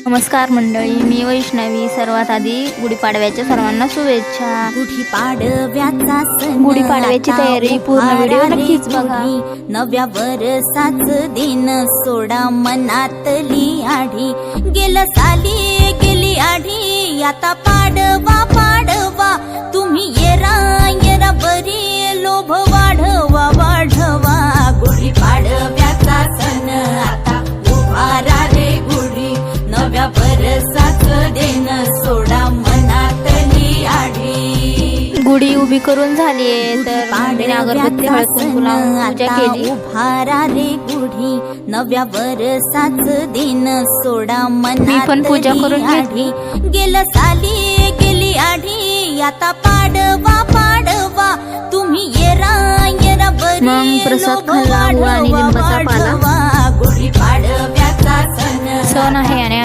नमस्कार मंडळी, मी वैष्णवी। सर्वात आधी गुढीपाडव्याच्या सर्वांना शुभेच्छा। गुढीपाडव्याचा सण, गुढीपाडव्याची तयारी पूर्ण व्हिडिओ नक्कीच बघा। नव्या वर्षाच दिन सोडा मनातली आढी, गेलं साली गेली आढी, आता पाडवा पाडवा तुम्ही येरा बरी लोभ वाढवा वाढवा। गुढीपाडव्याचा सण आता उभारा रे गुढी, नव्या वर्षाचं दिन सोडा मनातली आढी। गुढी उभी करून झालीये तर मम्मीने अगरबत्ती हळद कुंकू लावून पूजा केली। उभारा रे गुढी, नव्या वर्षाचं दिन सोडा मी पण पूजा करून आढी, गेलं साली गेली आढी, आता पाडवा पाडवा तुम्ही येरा बरी मग प्रसाद खाल्ला, गुळ आणि लिंबाचा पाला। गुढीपाडव्याचा सण आहे आणि